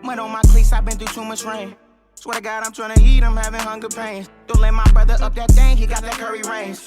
Mud on my cleats, I've been through too much rain. Swear to God, I'm tryna eat, I'm having hunger pains. Don't let my brother up that thing, he got that curry range.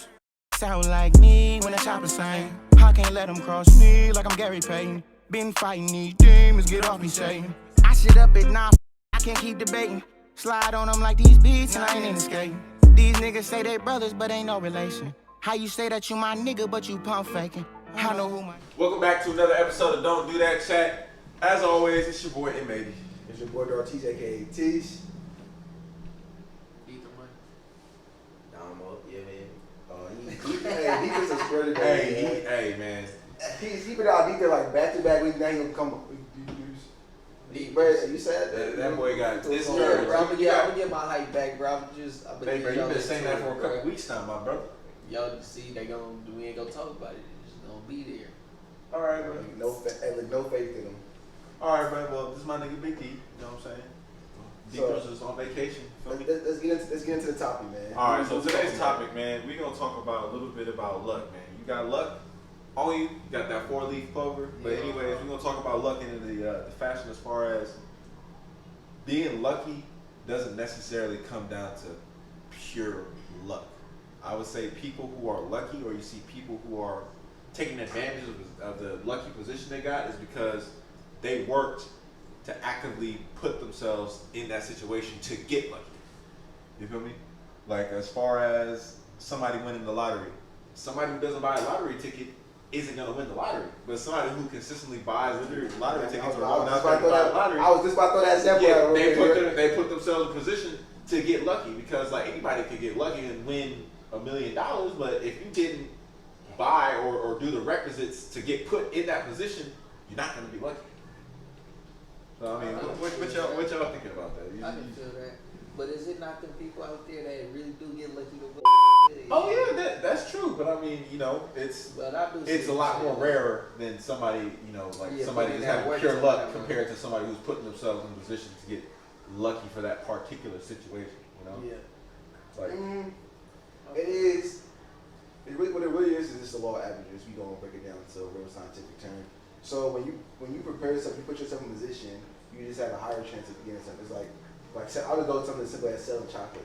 Sound like me when the chopper sing. I can't let him cross me like I'm Gary Payton. Been fighting these demons, get off me, Satan. I sit up at 9, I can't keep debating. Slide on them like these beats and I ain't in skating. These niggas say they brothers, but ain't no relation. How you say that you my nigga, but you pump faking? I know who my... Welcome back to another episode of Don't Do That Chat. As always, it's your boy M80. It's your boy Dontdothatchat, aka Tish. Damo, yeah, man. He gets a spread today. Hey, man. He been out deep there like back-to-back weeks. Now he gonna come up. You said that boy got this I'm gonna get my hype back, bro. Hey, bro, you been saying that for a couple weeks now, my brother. Y'all see, we ain't gonna talk about it. It's just gonna be there. All right, bro. No faith in him. All right, bro. Well, this is my nigga Big D. You know what I'm saying? D is on vacation. Let's get into the topic, man. All right. So today's topic, man, we gonna talk about a little bit about luck, man. You got luck on you. You got that 4-leaf clover. But anyways, we're gonna talk about luck in the fashion as far as being lucky doesn't necessarily come down to pure luck. I would say people who are lucky, or you see people who are taking advantage of the lucky position they got, is because they worked to actively put themselves in that situation to get lucky. You feel me? Like as far as somebody winning the lottery, somebody who doesn't buy a lottery ticket isn't gonna win the lottery. But somebody who consistently buys lottery tickets or going out there to buy the lottery, I was just about to throw that example out. They put themselves in position to get lucky, because like anybody could get lucky and win $1 million, but if you didn't buy or do the requisites to get put in that position, you're not gonna be lucky. So I mean, what y'all thinking about that? I can feel that. But is it not the people out there that really do get lucky to win? Oh yeah, that's true. But I mean, it's a lot more rarer than somebody, somebody just having pure luck compared to somebody who's putting themselves in position to get lucky for that particular situation. Yeah. Like it is. What it really is just the law of averages. We gonna break it down to a real scientific term. So when you prepare yourself, you put yourself in a position, you just have a higher chance of getting something. It's like I would go to something as simple as selling chocolate.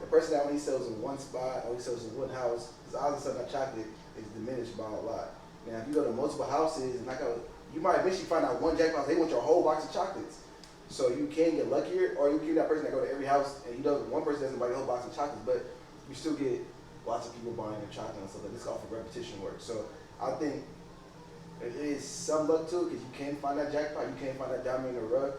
The person that only sells in one spot, only sells in one house, his odds of selling that chocolate is diminished by a lot. Now, if you go to multiple houses, and you might eventually find out one jackpot, they want your whole box of chocolates. So you can get luckier, or you can be that person that go to every house, and one person doesn't buy the whole box of chocolates, but you still get lots of people buying your chocolate and stuff like this. Off of repetition work. So I think it is some luck to it, because you can find that jackpot, you can find that diamond in the rough.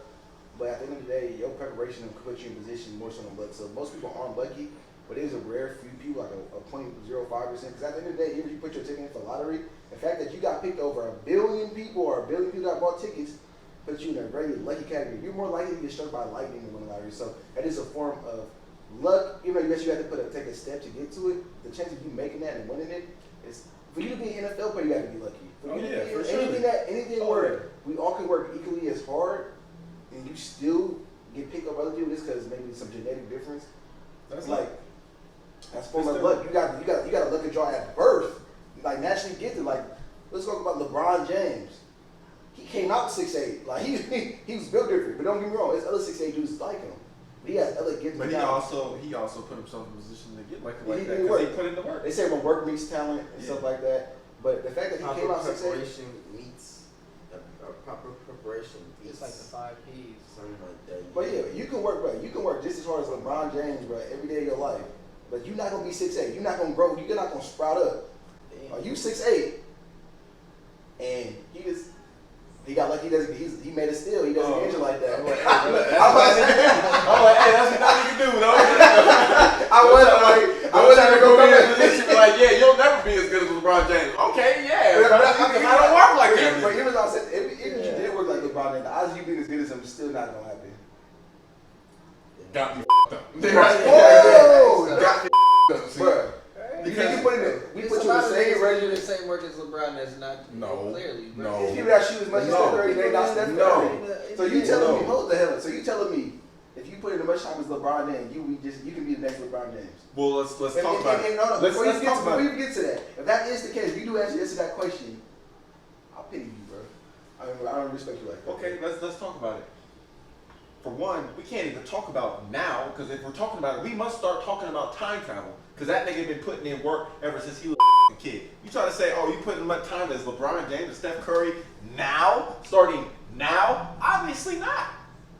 But at the end of the day, your preparation will put you in position more so than luck. So most people aren't lucky, but there's a rare few people, like a 0.05%. Because at the end of the day, even if you put your ticket in for lottery, the fact that you got picked over 1 billion people, or 1 billion people that bought tickets, puts you in a very lucky category. You're more likely to get struck by lightning than win the lottery. So that is a form of luck. Even though you have to take a step to get to it, the chance of you making that and winning it is, for you to be an NFL player, you got to be lucky. For you to be anything where we all can work equally as hard, and you still get picked up other people just because maybe some genetic difference. That's form of luck. You got to look at y'all at birth, like naturally gifted. Like, let's talk about LeBron James. He came out 6'8". Like he was built different, but don't get me wrong, there's other 6'8" dudes like him. He has other gifts. But he also put himself in a position to get like that because he put in the work. They say when work meets talent and stuff like that. But the fact that he came out 6'8", preparation meets proper preparation. It's like the 5 P's, something like that. But yeah, you can work, bro. You can work just as hard as LeBron James, bro, every day of your life. But you're not gonna be 6'8". You're not gonna grow. You're not gonna sprout up. Are you 6'8", and he got lucky. He made a steal. He doesn't injure like that. I'm like, hey, that's what that nigga do, though. I was trying to go in a position like, yeah, you'll never be as good as LeBron James. Okay, yeah, but I don't work like that. But even as I said, even if you did work like LeBron James, the odds of you being as good as him is still not gonna happen. Got me f***ed up. Whoa! Got me f***ed up, bro. Because we put you in the same regimen. The same work as LeBron. That's not clearly. No. People that shoot as much as Steph Curry, they not Steph Curry. So you telling me, hold the hell up. So you telling me, if you put in as much time as LeBron James, you can be the next LeBron James. Well, let's talk about it. Before you get to that, if that is the case, if you do answer that question, I'll pity you, bro. I don't respect you like that. Okay, let's talk about it. for one, we can't even talk about now, because if we're talking about it, we must start talking about time travel. Because that nigga been putting in work ever since he was a kid. You try to say, oh, you putting much time as LeBron James and Steph Curry now? Starting now? Obviously not.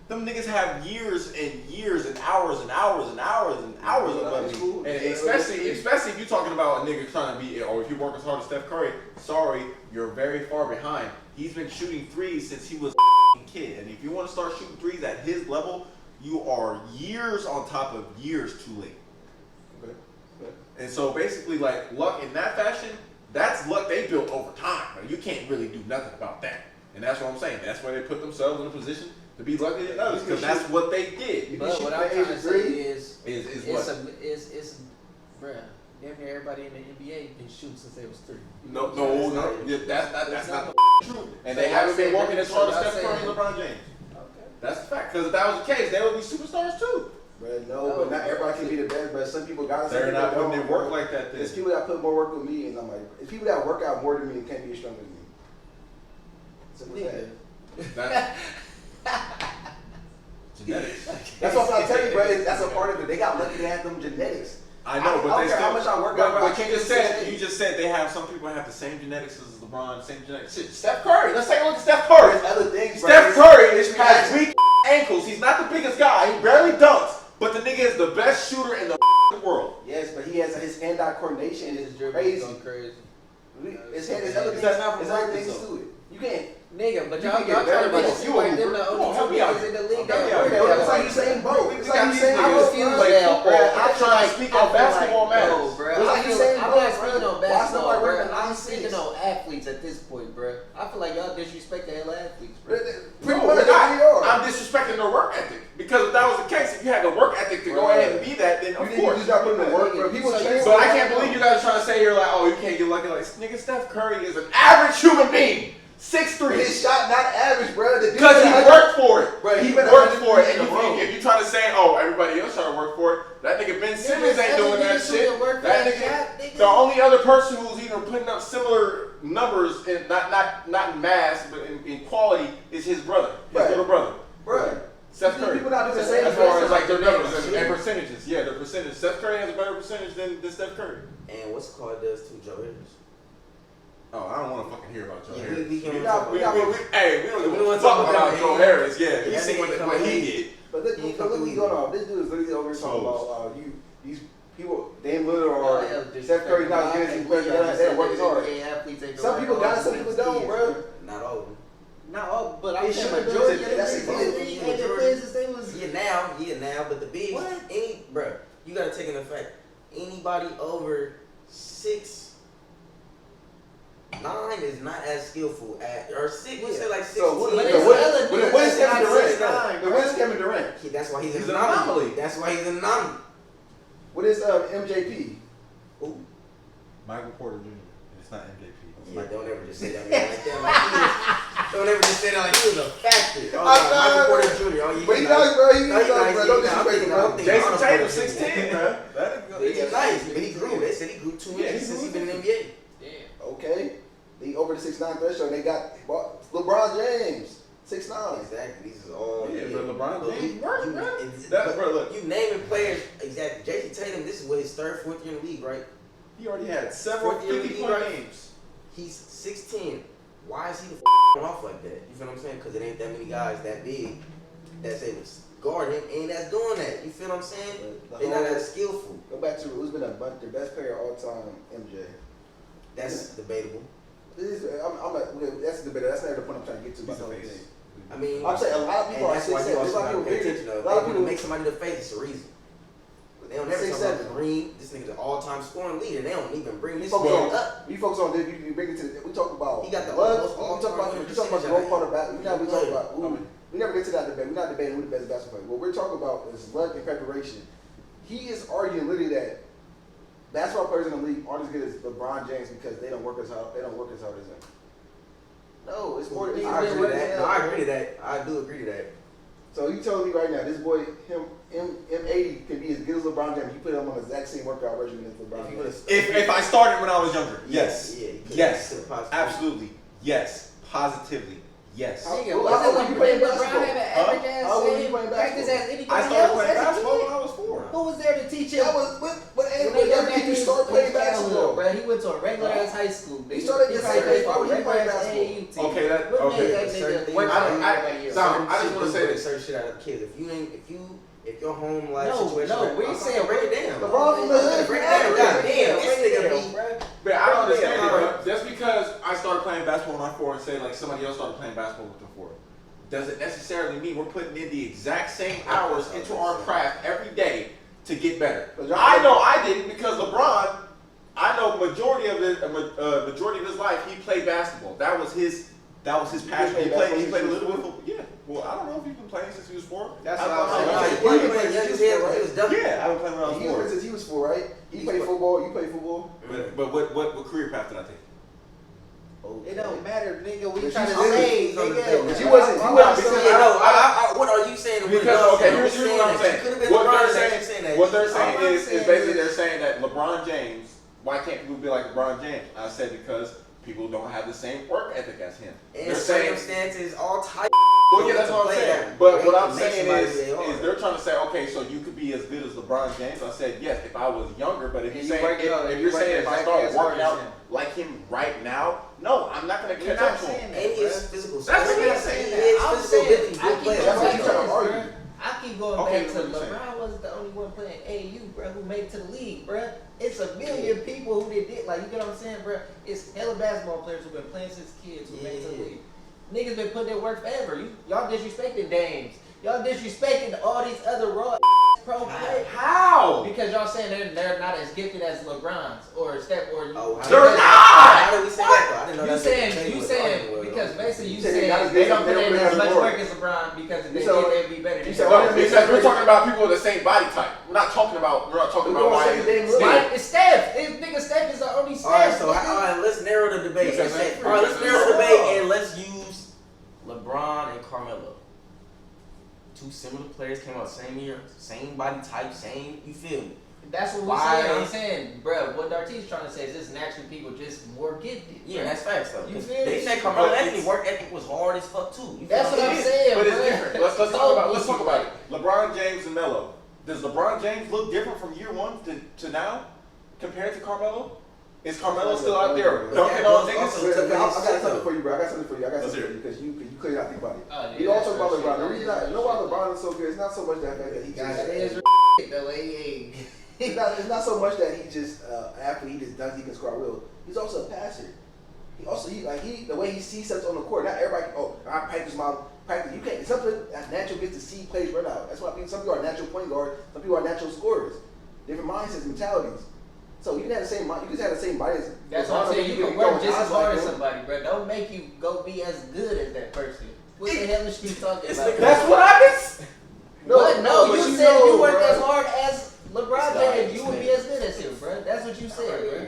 Them niggas have years and years and hours and hours and hours and hours of money. And especially if you're talking about a nigga trying to be, or if you work as hard as Steph Curry, sorry, you're very far behind. He's been shooting threes since he was a kid. And if you want to start shooting threes at his level, you are years on top of years too late. Okay. And so basically, like, luck in that fashion, that's luck they built over time. Like, you can't really do nothing about that. And that's what I'm saying. That's why they put themselves in a position to be luckier than others, because that's what they did. But what I'm trying to say is what? It's bruh, damn near everybody in the NBA can shoot since they was 3. No, yeah, that's not true. And So they haven't been y'all working as hard as y'all Steph Curry and saying- LeBron James. Okay. That's the fact. Because if that was the case, they would be superstars too. But but not everybody can be the best. But some people got. They're not putting in work like that. There's people that put more work with me, and I'm like, it's people that work out more than me and can't be as strong as me. Simple as that. Genetics. That's what I'm telling you, bro. That's a part of it. They got lucky to have them genetics. I know, but I they don't care still. how much I work out, bro. I But can't you do just said they have some people have the same genetics as LeBron, same genetics. Shit, Steph Curry. Let's take a look at Steph Curry. There's other things, bro. Steph Curry It's has weak ankles. He's not the biggest guy. He barely dunks, but the nigga is the best shooter in the world. Yes, but he has his hand-eye coordination is dribble crazy. going crazy. His hand is other things. That's not There's from other things practice, to it. You can't. Nigga, but You y'all can get trying better, to but make it seem you like them the Come on, only help two me out. niggas in the league Help me that out. work It's that like way. Usain Bolt. It's got like these Usain niggas Bolt. who bro. play football. I'm I feel trying to like- speak I on feel basketball like, matters. no, bro. It's like I feel- Usain I'm Bolt, not speaking bro. on Why basketball, somebody bro. working I'm 96? speaking on athletes at this point, bro. I feel like y'all disrespect the hell athletes, bro. Pretty No, much, we're not. we are. I'm disrespecting their work ethic. Because if that was the case, if you had the work ethic to go ahead and be that, then of You course. just got putting the work, bro. People So change. So I can't believe you guys are trying to say here like, oh, you can't get lucky. Like, nigga, Steph Curry is an average human being. 6'3". His shot not average, bro. Because he worked for it. Bro, he he been worked for it. 100 And in a row. if you try to say, oh, everybody else trying to work for it, that nigga Ben Simmons ain't doing that shit. That nigga, the only other person who's even putting up similar numbers, in, not in mass, but in quality, is his brother, his Right. little brother. Bro, Steph Curry. people not doing the same As far as like their thing. numbers and percentages. Yeah, their percentage. Steph Curry has a better percentage than Steph Curry. And what's it called does too, Joe Harris. Oh, I don't want to fucking hear about Joe Yeah, Harris. we can We got- talk we about got- it. Hey, we don't We give don't a wanna fuck talk about about Joe that. Harris. Yeah, we Yeah, see what that he nigga did. But look, He look come what's through going easy. on. This dude is literally over here talking Close. about these people, Dame Lillard or Yeah, Steph Curry not getting any players. They're working hard. Some people got it, some people don't, bro. Not all of them. Not all, but I'm It saying should've been- majority of the that's niggas a- in the league ain't the players since they was. Yeah, now, but the bigs, What? bruh, you gotta take into effect, anybody over 6'9" is not as skillful or six. Let's say like 16. So what But is it's Kevin relative. Durant? What is Kevin Durant? That's why he's He's an an anomaly. anomaly. That's why he's an anomaly. What is MJP? Ooh. Michael Porter Jr. It's not MJP. Yeah, don't ever just say that man like that. Like he was, don't ever just say that like he was a factor. Oh, I'm no, Michael not- Porter Jr. Oh, you But he nice. nice, bro. He No, nice, he nice, bro. he Don't nice. I'm disrespect thinking- him, I'm bro. thinking- Jason Honestly, Tatum, Jr. 16, bro. He's nice, but he grew. They said he grew 2 Yeah, inches he since grew he's been in the too. NBA. Damn. Okay. They over the 6'9" threshold. They got LeBron James, 6'9". Exactly. These is all. Yeah, but LeBron But James worked, man. it's- That, bro, look, You naming players exactly. Jason Tatum. This is what his third, fourth year in the league, right? he already had several Fourth year 50-point right? games. He's 6'10". Why is he the going off like that? You feel what I'm saying? Because it ain't that many guys that big that's able to guard him and that's doing that. You feel what I'm saying? But They're not as skillful. Go back to who's been the best player all time, MJ. That's debatable. This is, that's the debate. That's not the point I'm trying to get to. About the whole thing. I mean, I'm saying a lot of people and are that's why 6'7". you There's also a lot gotta of pay people attention to bigger. it. A lot of When people they make somebody the face, it's a reason. They don't never talk about 6'7". the Green. This nigga's an all-time scoring leader. They don't even bring We this focus man on up. we focus on this. You bring it to the, we talk about He got the luck. most We all-time talk about winning the growth percentage part of that. We talk about I mean, we never get to that debate. We're not debating who the best basketball player. What we're talking about is luck and preparation. He is arguing literally that basketball players in the league aren't as good as LeBron James because they don't work as hard. They don't work as hard as him. No, it's more. It's I been agree to working that. out. No, I agree to that. I do agree to that. So you telling me right now, this boy, M80 can be as good as LeBron James? You put him on the exact same workout regimen as LeBron If you James. would've- If I started when I was younger, yes. Yeah, you could've- Yes. could've possibly- Absolutely. Yes. Positively. Yes. How- Nigga, Well, wasn't how long you playing LeBron basketball? having average ass How long you same playing playing practice basketball. as anybody I started else playing as a basketball kid. when I was 4. Who was there to teach him? That was but When hey, they got when back did you to start playing his childhood, basketball? bro. He went to a regular ass high school. He started at probably played for a 7, he regular played ass basketball. AAU team. Okay, that What okay. made that Certain nigga things- work I- for I- everybody else? Dom, I just want to say this. Certain shit out of kids. If your home life No, situation, no, we I'm saying saying break it down. LeBron from the hood. Break it down. God damn, this nigga be. But I don't understand it, Yeah, bro. Just because I started playing basketball when I'm 4 and say like somebody else started playing basketball when I'm 4, doesn't necessarily mean we're putting in the exact same hours into our craft every day to get better. I know I didn't because LeBron, I know majority of his life he played basketball. That was his passion. He played a little bit of football. Yeah. Well, I don't know if he's been playing since he was 4. That's I what don't I'm know. saying. He was done. Yeah, I've been playing when I was He went 4. since he was 4, right? He played football. You played football. But what career path did I take? It don't matter, nigga. We But trying to you say, still- nigga. But you wasn't. You Nah, wasn't. because Yeah, no, I- what are you saying? Because okay, here's what I'm Could have saying. been What LeBron they're James saying that. what they're saying All I'm is saying basically is- they're saying that LeBron James. Why can't people be like LeBron James? I said because people don't have the same work ethic as him. In They're saying. circumstances, all types. Well, yeah, that's what I'm Play saying. that But what great I'm to make saying somebody is they are. they're trying to say, okay, so you could be as good as LeBron James. I said yes if I was younger, but if And you're you saying work out, if you you're work saying if I exactly started as hard working as out him. like him right now, no, I'm not gonna You're catch not up to him. saying that, And his bruh. physical. That's what skills. I'm saying. He is I'm physical saying, ability, I good keep player. going That's what back you to trying to this, argue. bruh. I keep going Okay, back to what you saying? LeBron wasn't the only one playing AAU, bro, who made it to the league, bro. It's a million people who did like, you get what I'm saying, bro? It's hella basketball players who've been playing since kids who made it to the Yeah. league. Niggas been putting their work forever. Y'all disrespecting Dames. Y'all disrespecting all these other raw pro players. How? Because y'all saying they're not as gifted as LeBron's or Steph or you. Oh, how They're did- not! How did we say that though? I didn't know You that's saying what you was saying arguing with. because basically you You said they not saying as they big, don't put they in don't as have much more. work as LeBron because if they You said- did, they'd be better than you him. said- No, because we're talking about people with the same body type. We're not talking about why. Why- It's Steph. This nigga Steph is the only Steph. Alright, so nigga. let's narrow the debate. Because Alright, let's narrow the debate and let's use LeBron and Carmelo. Two similar players came out same year, same body type, same. You feel me? That's what Why? I'm saying, bro. What Darty's trying to say is just naturally people just more gifted. Yeah, bruh. that's facts though. You 'Cause feel they me? said Carmelo But Anthony it's- work ethic was hard as fuck too. You That's feel what me? I'm saying, But it's bruh. different. Let's So talk about easy, it. LeBron James and Melo. Does LeBron James look different from year 1 to now compared to Carmelo? Is Carmelo still out there dunking on niggas? Also- I got something for you, bro. I got something for you. Let's hear it. Because you clearly not think about it. Oh, yeah, We all that's talk about real LeBron. The shit. reason I know why LeBron is so good. It's not so much that fact that he God, just. it is though. Hey, It's not so much that he just athlete. He just does. He can score at will. He's also a passer. The way he sees stuff on the court. Not everybody. Oh, I practice my practice. You can't. It's something that natural gets to see plays run out. That's why some people are natural point guard. Some people are natural scorers. Different mindsets, mentalities. So you can have the same mind. You can have the same body as. That's LeBron, what I'm saying. but You can go work just as eyes hard like as him. somebody, bro. Don't make you go be as good as that person. What the hell is you talking about? That's what happens. No, but you said if you work bro. as hard as LeBron It's James, not- you would be as good as him, bro. That's what you said, bro.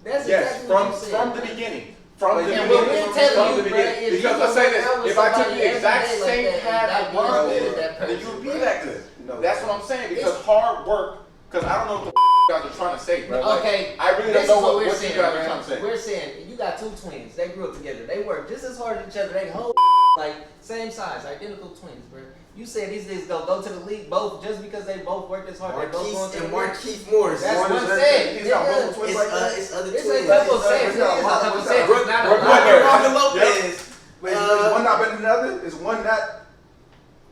That's Yes, exactly what you said. from the beginning. From the And what beginning. we're telling From you, the bro, beginning. is you Because let's can say work out this: with if I took somebody the exact every day like same that path and that not be LeBron as good did, as that then you person, would be bro. that good. No. That's what I'm saying. Because hard work. Because I don't know what the guys are trying to say, bro. Like, Okay, I really this don't is know what we're what saying, you guys are bro. trying to say. We're saying you got two twins. They grew up together. They work just as hard as each other. They whole like same size, identical twins, bro. You said these niggas go to the league both just because they both worked as hard. They both going to the league. Marquise Morris. That's One what is I'm that- saying. He's got Nigga, multiple twins like that. It's other It's twins. a couple It's sets. It's not- a couple it's sets. not- It's not a Brooke lot. Lopez. Robin Lopez. Wait, is one not better than the other? Is one not?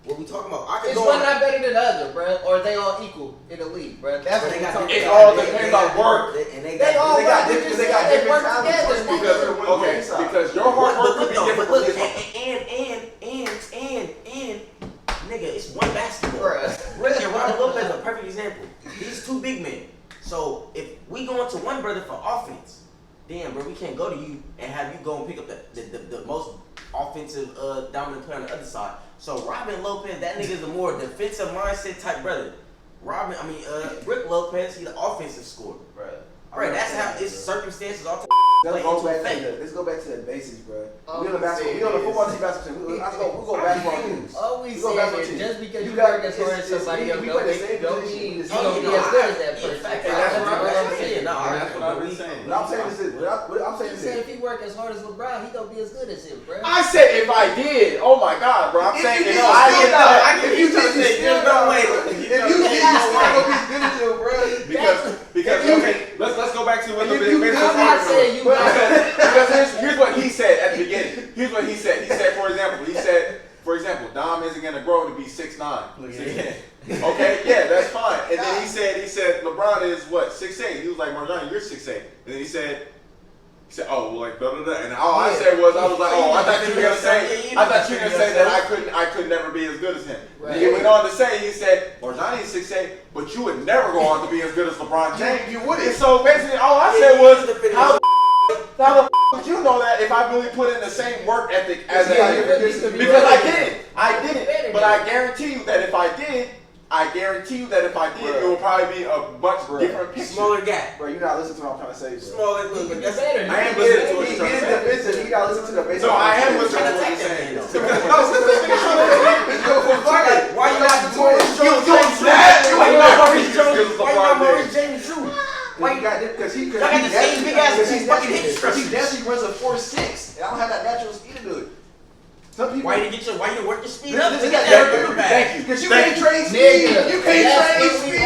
What we talking about? I can Is go one on. not better than the other, bro? Or are they all equal in the league, bro? That's what They we got talking It different- about. all depends on work. And They all They got work. different- They they got work different talents. together. One Because One okay, inside. because your hard work could be different from his. And nigga, it's one basketball. Bruh. Rick and Robin Lopez is a perfect example. These two big men. So if we go into one brother for offense, damn, bro, we can't go to you and have you go and pick up the most offensive dominant player on the other side. So Robin Lopez, that nigga's a more defensive mindset type brother. Rick Lopez, he's the offensive scorer. Right, that's how it's circumstances all Let's play go into back to effect. let's go back to the basics, bro. All We on the we basketball. saying We on the is- football team basketball team. We'll go basketball teams. All we You go saying basketball is team. just because You you got- work as hard as it's- somebody we- else, we don't play the mean same don't position. mean It's you Oh, gonna yeah, be as no, good as I- that yeah, person. fact, And that's what I'm saying. saying. No, And that's what I've been saying. What I'm saying is this. What I'm saying He is said this. if he work as hard as LeBron, he gonna be as good as him, bro. I said if I did. Oh my God, bro. I'm If saying you if did, I still did not. that. If you did, you grown to be 6'9". Okay, yeah, that's fine. And then he said LeBron is what, 6'8". He was like, Marjani, you're 6'8". And then he said, oh, like blah blah blah. And all I said was, I was like, oh, I thought you were gonna say that I could never be as good as him. Right. He went on to say, he said, Marjani is 6'8", but you would never go on to be as good as LeBron James. You wouldn't. So basically, all I said was, how the would you know that if I really put in the same work ethic as because I didn't. But I guarantee you that if I did, it will probably be a much different picture. Smaller gap. Bro, you're not listening to what I'm trying to say, bro. Smaller, look, but that's better. I am listening to what you're trying to say. Defensive, you gotta listen to the basic. So I am listening to what you're saying. Why you not Maurice James Drew? Why you got because he got the same big ass fucking hip because he definitely runs a 4.6. I don't have that natural speed to do it. Some people. Why you work your speed up? Thank you. Because you can't train speed. You can't train speed.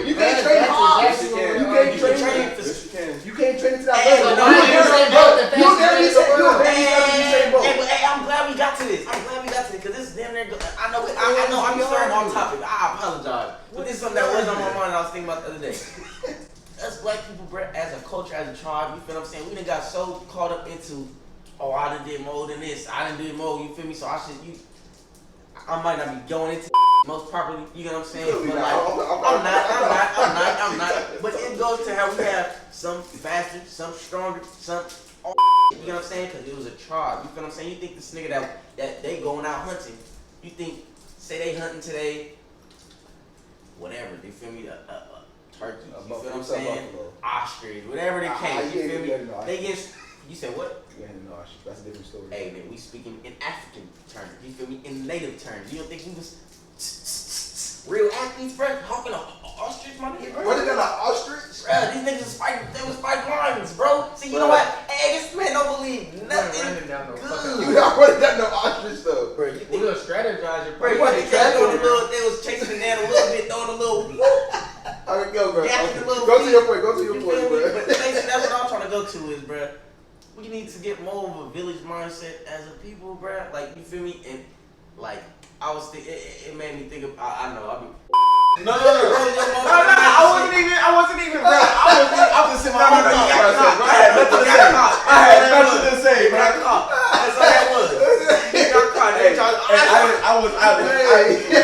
You can't train hops. You can't train. You can't train it to that level. Hey, I'm glad we got to this. Because this is damn near good. I know I'm starting on topic. I apologize. But this is something that was on my mind I was thinking about the other day. Us black people, bro, as a culture, as a tribe, you feel what I'm saying? We done got so caught up into, oh, I done did more than this, I done did more, you feel me? So I might not be going into most properly, you know what I'm saying? But like, I'm not. But it goes to how we have some faster, some stronger, some, you know what I'm saying? Because it was a tribe, you feel what I'm saying? You think this nigga that they going out hunting, you think, say they hunting today, whatever, you feel me? Turkey, you feel what I'm saying? Ostrich, whatever they came, you feel me? They get, you said what? You ain't no ostrich. That's a different story. Hey man, we speaking in African terms, you feel me? In native terms. You don't think we was real athletes, bro? Hawking an ostrich, my nigga, bro? What is that, an ostrich? Bro, these niggas was fighting, they was fighting lions, bro. See, you know what? Hey, this man don't believe nothing good. You not running down no ostrich though. Bro, you think a strategizer, bro. They was chasing the man a little bit, throwing a little Alright, go, bro. Go to your point, bro. But basically, that's what I'm trying to go to is, bro, we need to get more of a village mindset as a people, bro. Like, you feel me? And, like, I was thinking, it made me think of, I know, I be... No, I wasn't even, bro. I was in my own process, bro. I had nothing to say, bro. That's all that was. You got caught. I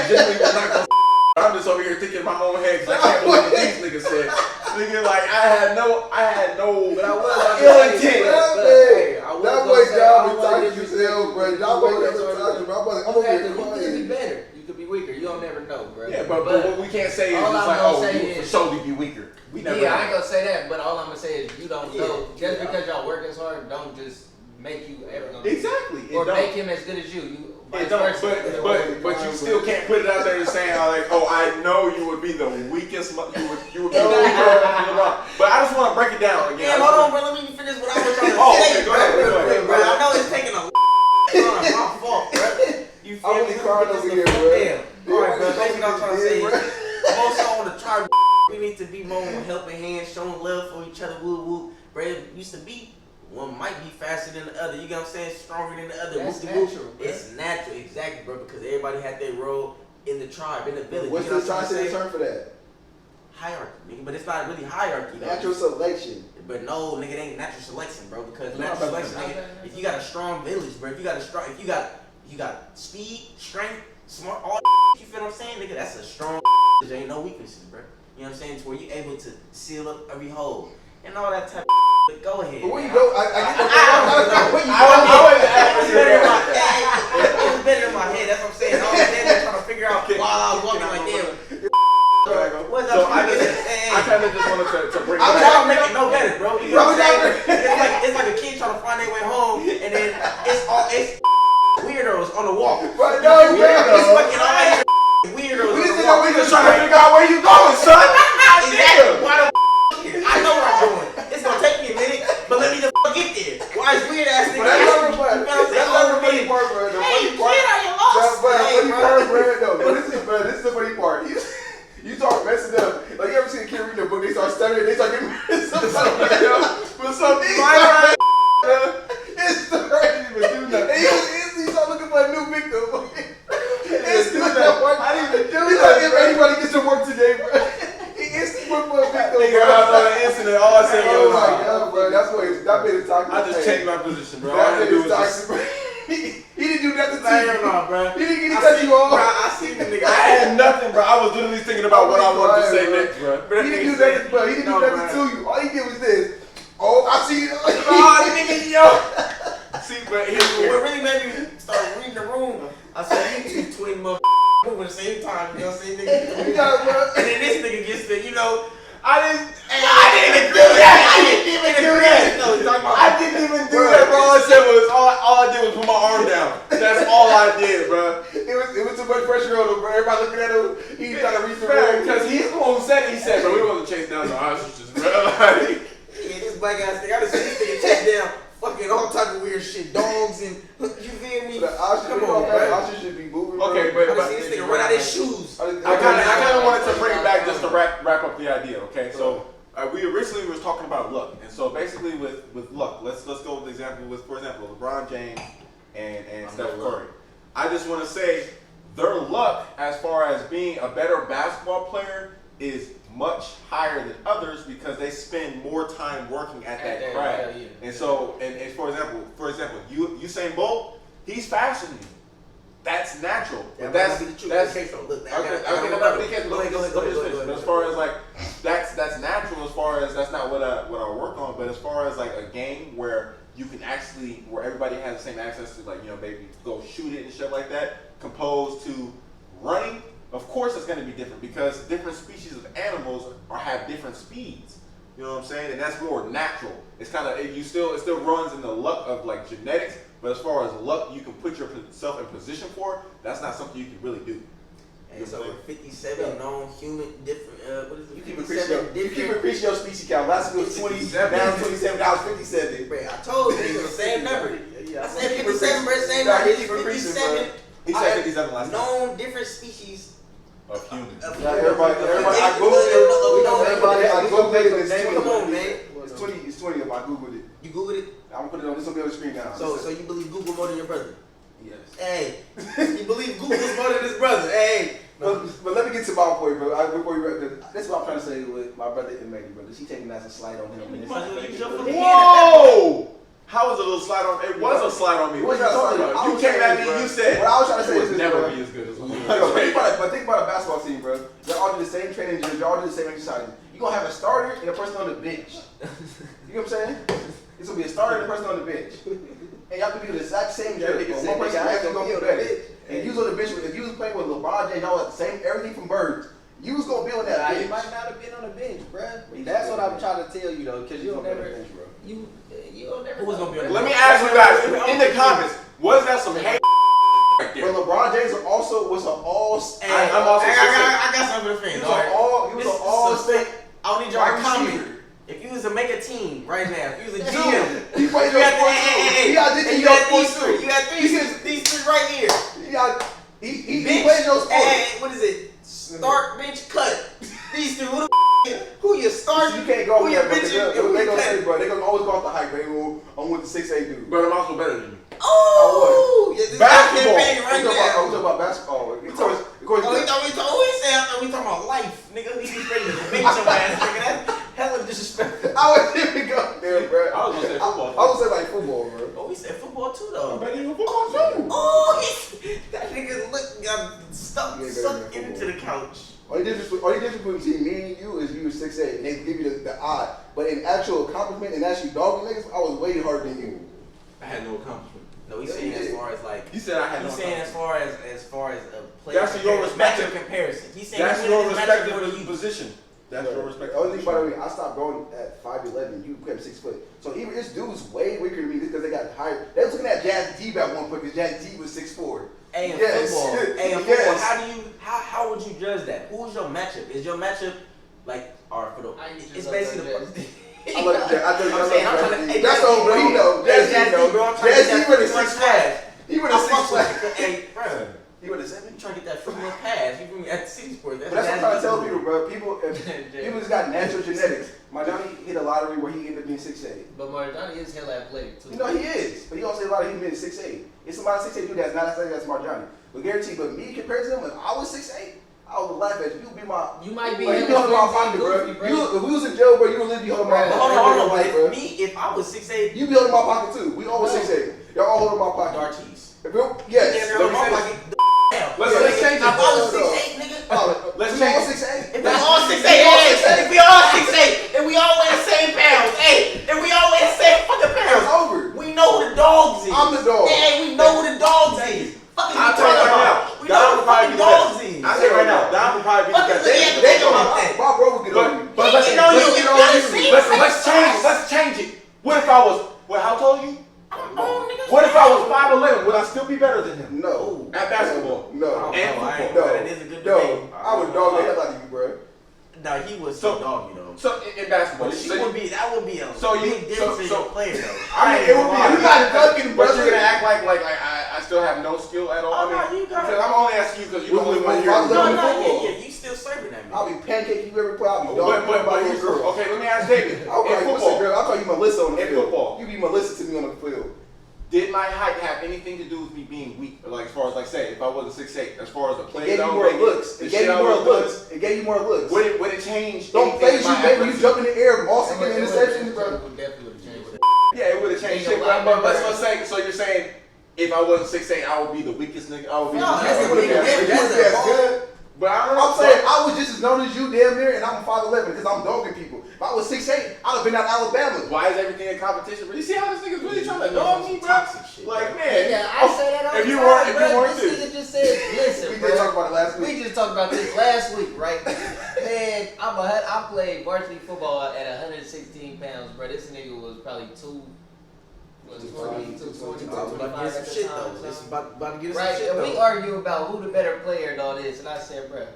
genuinely was not gonna. I'm just over here thinking in my own head because I can't believe what these niggas said. Nigga, like I had no ill intent. That boy job is talking yourself, bro. Y'all boy never talking, bro. I'm over here crying. You could be better. You could be weaker. You don't never know, bro. Yeah, but what we can't say is just like, oh, you for sure be weaker. We never know. I ain't gonna say that, but all I'm gonna say is you don't know. Just because y'all work as hard, don't just make you ever gonna exactly. Or make him as good as you. It don't, but you still can't put it out there and saying like, oh, I know you would be the weakest. You would be the weakest. But I just want to break it down again. Yeah, hold on, bro. Let me finish what I was trying to say. Okay, go ahead, bro. I know it's taking a time. My fault, bro. You feel me? Crying over here, bro. Alright, bro. Basically, what I'm trying to say is, also on the tribe, we need to be more helping hands, showing love for each other. Woo woo. Bro, it used to be. One might be faster than the other, you know what I'm saying? Stronger than the other. That's natural, bro. It's natural, exactly, bro, because everybody had their role in the tribe, in the village. What's the scientific term for that? Hierarchy, nigga, but it's not really hierarchy. Natural selection. But no, nigga, it ain't natural selection, bro, because natural selection, nigga, if you got a strong village, bro, if you got speed, strength, smart, all you feel what I'm saying, nigga, that's a strong there ain't no weaknesses, bro. You know what I'm saying? To where you able to seal up every hole and all that type of but go ahead. But where you go? I it was better in my head. That's what I'm saying. I was there trying to figure out while I was walking like damn. So I kind of just wanted to bring. I'm trying to make it no better, bro. You know what I'm saying? It's like a kid trying to find their way home, and then it's weirdos on the walk. But no, it's fucking all weirdos. We just trying to figure out where you going, son. Exactly. Why the I know where I'm going. It's gonna take me a minute, but let me the get there. Why is weird ass nigga? That's not the funny part, bro. The funny part, bro. This is the funny part. You start messing up. Like you ever seen a kid reading a book? They start stuttering. They start getting something but something. It's the right to do nothing. And you start looking for a new victim. It's the all I said Oh was, my god, bro. That made it toxic. I just changed my position, bro. All I That had to made do it was just. toxic, bro. He didn't do nothing to Hell you. no, bro. He didn't cut you off. Bro, I seen the nigga. I had nothing, bro. I was literally thinking about what I wanted to say next, bro. He didn't do nothing, bro. He didn't do nothing to you. All he did was this. Oh, I see it. Oh, nigga, yo. See, but What really made me start reading the room, I said, you two twin motherfuckers moving at the same time, you know what I'm saying? Nigga, You got it, bro. and then this nigga gets the, you know, I didn't I even do that. No, he's talking about. I didn't even do that, bro. All I said was, all I did was put my arm down. That's all I did, bro. It was too much pressure on him, bro. Everybody looking at him. He trying to reach the room. Because he's the one who said it. He said, bro, we wasn't chasing down no ostriches, bro. Like, Yeah, this black ass nigga, I just see this nigga chase down fucking all type of weird shit, dogs and, you feel me? The ostrich, Come on, bro. ostrich should be moving. Bro. okay, but I just see this nigga run out his shoes. I kind of wanted to bring it back just to wrap up the idea, okay? So we originally was talking about luck, and so basically with luck, let's go with the example with, for example, LeBron James and Steph Curry. I just want to say their luck as far as being a better basketball player is much higher than others because they spend more time working at that craft. Yeah. And so, and for example, Usain Bolt, he's faster than you. That's natural. That But might not be the truth. that's Okay, so look, okay. That might be the case. Go ahead. But as far as like that's natural. As far as that's not what I work on. But as far as like a game where you can actually where everybody has the same access to like maybe go shoot it and shit like that, composed to running. Of course, it's going to be different because different species of animals have different speeds. You know what I'm saying? And that's more natural. It's kind of it still runs in the luck of like genetics. But as far as luck, you can put yourself in position for. That's not something you can really do. And so 57 known human different. What is it? You keep 57 increasing your species count. Last week was 20, now it's 27, now it's 57. Bro, I told you it was the same number. Yeah, I said 57, bro, same number. It's 57 He said 57 last time. known different species Of humans. of Yeah, everybody, I Googled it. Come on, man. It's 20 if I Googled it. You Googled it? I'm gonna put it on, this will be on the screen now. So you believe Google more than your brother? Yes. Hey, you believe Google's more than his brother? Hey. But let me get to my point, bro. Before you wrap this is what I'm trying to say with my brother M80, brother. She taking that as a slide on him. You might as well use your fucking hand. Whoa! How was it a little slide on? It was a slide on me. It What was are you a talking slide. about? I You was came at me. saying, You said what I was trying to say it is would this, never bro. be as good as But think about a basketball team, bro. Y'all all do the same training gyms. Y'all do the same exercises. You gonna have a starter and a person on the bench. You know what I'm saying? It's gonna be a starter and a person on the bench. And y'all can do the exact same drill. But one person actually gonna be better. And you was on the bench. If you was playing with LeBron James, y'all had the same everything from birds. You was gonna be on that You bench. might not have been on the bench, bruh. That's what I'm trying to tell you though, because you'll never, you'll never. Who was gonna be on the Let me bench? ask you guys in the comments. Was that some hate right But there? LeBron James was an all. Hey, I'm also I got something to He fans. was an all. He was an all state. I don't need y'all to wide comment. receiver. If you was to make a team right now, if you was a Dude, GM, he played you your had sport too. He auditioned you your had sport these three. too. You had these three right here. He Bench, played your sport. hey, what is it? Start, bench, cut. These three. Who you start? You can't go Who with you that, bro. bench? They gonna say, bro. They gonna always go off the hype, bro. I'm with the 6'8" dude. But I'm also better than you. Oh, yeah, this Basketball. campaign right I'm now. talking about basketball. Of course. Oh, he talking about life, nigga. He just ready to bench your ass, nigga. That's hella disrespectful. I was even go there, bro. I was gonna say football. I was gonna say like football, bro. Oh, we said football too, though. I'm better than you in football too. Oh, that nigga got stuck Yeah, sucked better than into the couch. Only difference between me and you is you were 6'8", and they give you the odd. But in actual accomplishment and actually dogging niggas, I was way harder than you. I had no accomplishment. No, he's Yeah, saying he as did. far as like. He said I had no He's saying accomplishment. as far as a player. That's your respective- matchup comparison. He's saying That's he's your winning his matchup more than respective you. position. That's your respective The only thing, by the position. way, I stopped growing at 5'11". You became 6 foot. So even this dude's way weaker than me because they got higher. They was looking at Jazz D at one point because Jazz D was 6'4". Hey, in Yes. football. Hey, in Yes. football. How would you judge that? Who's your matchup? Is your matchup like for the? I usually It's don't basically judge the. I love that. I I'm saying, I'm trying to. Hey, That's all, bro. He know. Hey, Jazz D know. bro. I'm trying to Jazz get D that really free 6 pass. He would I have fuck 6 with flat. Hey, bro. He would have 7. You trying to get that free pass? You feel me? At the city sport. But that's what I'm trying to tell people, bro. People just got natural genetics. My Johnny hit a lottery where he ended up being 6'8". But Marjani is hella athletic too. You know he is, but he also say a lot of he been 6'8". It's somebody 6'8" dude that's not as athletic as Marjani. But guarantee, but me compared to him, if I was 6'8", I would laugh at you. You would be my. You might be Like, you be holding my pocket, bro. If we was in jail, bro, you would literally be holding my But pocket. hold on. Like, bro. If I was 6'8", You be holding my pocket too. We always 6'8". Y'all all holding my pocket. Darties. Yes. Damn, let me my say pocket. Let's change it. If I was 6'8", nigga. Let's we change all it. 6'8". If we all 6'8", if we all 6'8", and we all weigh the same pounds, and we all weigh the same fucking It's pounds, over. we know who the dogs is. I'm the dog. Hey, we know who the dogs is. Fuck is you I'll tell you talking right about? now. We Dom know would who the probably fucking be the dogs best. is. I say right now, Dom would probably be the Fuck best. is it? They Think know about that. my bro would get on you. But let's You know you Let's gotta get on see. let's change it. What if I was? Well, how tall are you? What if I was 5'11"? Would I still be better than him? No. At basketball. No. And football. No. That is a good No. debate. I would dog the hell out of you, bro. Nah, he was So- so doggy though. So in basketball, But so that would be a So you- big difference in so- your player though. I mean, it would be. You got dunking, But brother. you're gonna act like I still have no skill at all. Oh, I mean, no, you got it. because I'm only asking you because you With- only with- one with year. Fox No, Level no, football. yeah, you still serving that I'll man. be pancake you every play. I'll be But dog here's okay. Let me ask David. Okay, In what's the football, girl? I'll call you Melissa on the In field. football. You be Melissa to me on the field. did my height have anything to do with me being weak? Like as far as like say, if I wasn't 6'8", as far as the It play, gave you more looks. It gave you more looks. It gave you more looks. Would it change? Don't anything phase in you, my baby. You athleticism? jump in the air, all sticking interceptions, bro. Definitely would have changed it. Yeah, it would have changed shit. But let's just say, so you're saying if I wasn't 6'8", I would be the weakest nigga. I would be. No, the that's weakest a big nigga. difference. That's good. But I don't know. I'm saying I was just as known as you, damn near, and I'm 5'11" because I'm dogging people. If I was 6'8", I'd have been out of Alabama. Why is everything in competition? But you see how this nigga's really trying to dog me, bro? Like, man. Yeah, I say that all if the you time, weren't, if bro. you weren't This too. nigga just said, listen, We bro. did talk about it last week. We just talked about this last week, right? Man, I played varsity football at 116 pounds, bro. This nigga was probably 220, 225 Get some at the shit time. though. or It's something. about to get us Right, some shit and though. we argue about who the better player and all this, and I said, bro,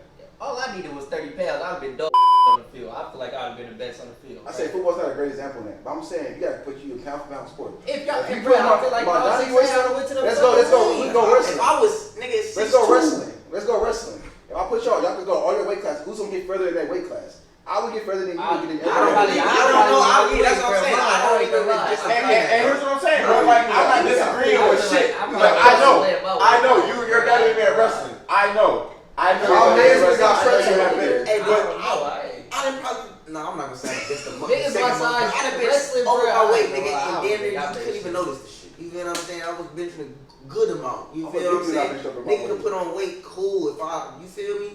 all I needed was 30 pounds. I'd have been dog on the field. I feel like I'd have been the best on the field. I say football's not a great example of that, but I'm saying you gotta put you in pound for pound sport. If y'all, If you bro, put I feel like my y'all Johnny 6'8", I would've went to the Let's go wrestling. If I was nigga, Let's go wrestling. Let's go wrestling. If I put y'all could go all your weight classes. Who's gonna get further in that weight class? I would get further than you would get in I don't know. That's what I'm saying. I don't even And here's what I'm saying, bro. Like, I'm not disagreeing with shit. Like, I know you're better than me at wrestling. I know. Our you're man's better got than me at stretching wrestling. Hey, but I I didn't probably. No, I'm not gonna say that's the Niggas my size, I done been wrestling, over bro, my weight, I nigga, ain't and gonna lie, damn near I you bet couldn't you. even notice the shit. You feel what I'm saying? I was benching a good amount. You I'm feel a what I'm big dude, I saying? bench over my Nigga weight. can put on weight, cool. If you feel me?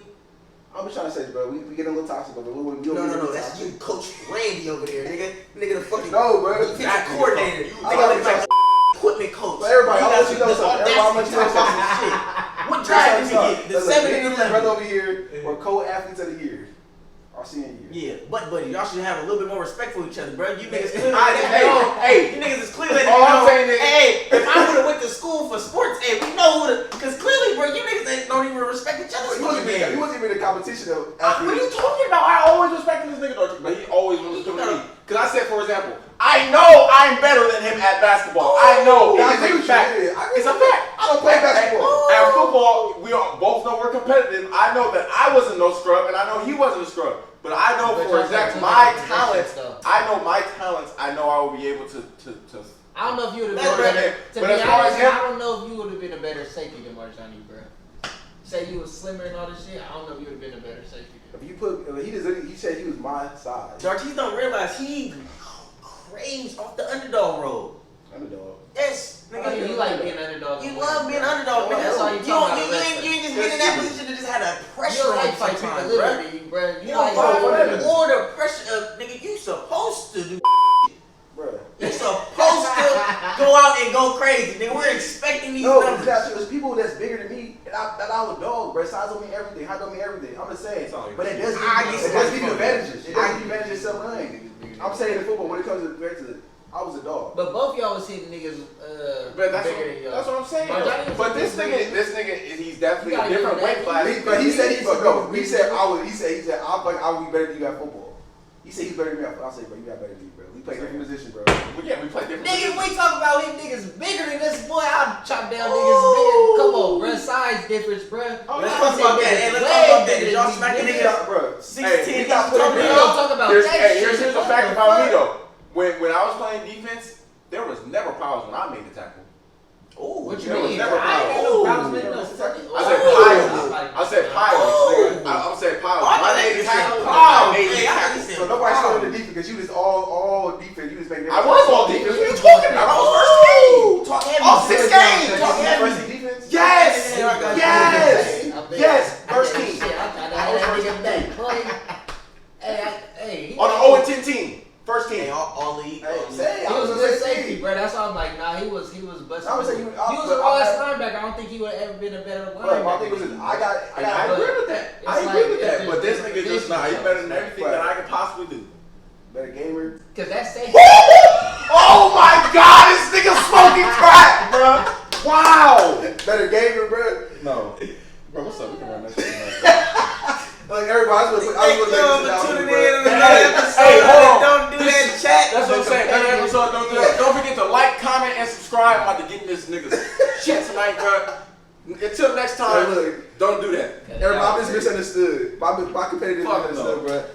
I'm just trying to say, bro, we get a little toxic, but we don't No, that's you, Coach Randy over there, nigga. Nigga, the fucking No, bro. defensive coordinator. I Nigga, gotta look like equipment coach. But everybody, You I'll got let you know the something. Everybody, I'll let you know audacity to talk something. some shit. What drive did we get? The 7 and brother 11. over here were co-athletes of the year. Our senior year. Yeah, but buddy, y'all should have a little bit more respect for each other, bro. You niggas clearly, Hey, you niggas is clearly. all I'm saying is- hey, if I would have went to school for sports, hey, we know who because clearly, bro, you niggas don't even respect each other's He wasn't fucking even, he game. wasn't even in a competition though. What are you talking about? I always respected this nigga, Dorothy, but he always wanted to do me. Because I said, for example, I know I'm better than him at basketball. I know. I It agree is a with you. fact. Yeah, I agree It's a with you. fact. I don't play basketball. At football, we both know we're competitive. I know that I wasn't no scrub, and I know he wasn't a scrub. But I know But for y'all exact took my different talents. positions, though. I know my talents. I know I will be able to. I don't know if you would have But- been better. To but be as far as honest, him- I don't know if you would have been a better safety than Marjani, bro. Say you was slimmer and all this shit, I don't know if you would have been a better safety. If you put, he said he was my size. Darties don't realize he craves off the underdog role. Underdog. Yes, I nigga. mean, you like being underdog. You love being underdog, Well, nigga. that's all you You talking don't- about. you ain't just been in that position to just have that You pressure don't on like you fight people sometimes, live bro. with you, bro. You You don't like fight or the pressure of nigga. You supposed to do. Bruh. You're supposed to go out and go crazy, nigga. We're expecting these No, numbers. it's not true. It's people that's bigger than me that I would dog, bro. Size don't mean everything. Height don't mean everything. I'm just saying. But it does give you advantages. It does give you advantages to something. I'm saying in football, when it comes to I was a dog. But both y'all was hitting niggas But that's bigger than y'all. what I'm saying. Marjani was But this hitting nigga, he's definitely You a gotta different give weight him class. that. But he said he said I would be better than you at football. He said he's better than me at football. I said, bro, you got better than me, bro. We play different positions, bro. Well, yeah, we play different. Niggas, positions. we talk about him niggas bigger than this boy. I'll chop down niggas bigger. Come on, bruh. Size difference, bruh. Oh, Let's yeah. talk about that. Hey, let's talk about that. Did y'all smack the He niggas? got, bro. 6'10", he got talking put in We there. don't talk about that Here's shit. a What fact the about me fuck? though. When I was playing defense, there was never problems when I made the tackle. Oh, What you There was mean? never I ain't got no Ooh. problems making no fucking. I said Oh. pirates. I said pirates. Oh. Nigga. I defense. You was all defense. You was making. I was all defense. What are you talking about? I was first team. Talk heavy. All 6 games. Talk heavy. First team defense. Yes. Yes. First team. Shit, I thought that nigga back. Boy, hey, On the 0-10 team. First team. Hey, all league. Hey, all league. say, he I was was a gonna good say safety, bro. That's why I'm like, nah, he was busting. I would say he you- was but a raw I- linebacker. I don't think he would have ever been a better Bro, my linebacker. thing was, And I But agree with that. it's I agree like, with that. it's But this just nigga just nah. He's better than everything Right. that I could possibly do. better gamer. Cause that safety. Oh my God! This nigga smoking crack, bro. Wow. Better gamer, bro. No. Bro, what's up? We can run that shit. Like everybody, I was gonna tuning in. Hey, hold on. Don't do that, chat. That's what I'm saying. Every episode, don't do that. Don't forget to like, comment, and subscribe. I'm about to get in this nigga's shit tonight, bro. Until next time, Hey, look. don't do that. Everybody is misunderstood. My competitive Fuck misunderstood, no. bro.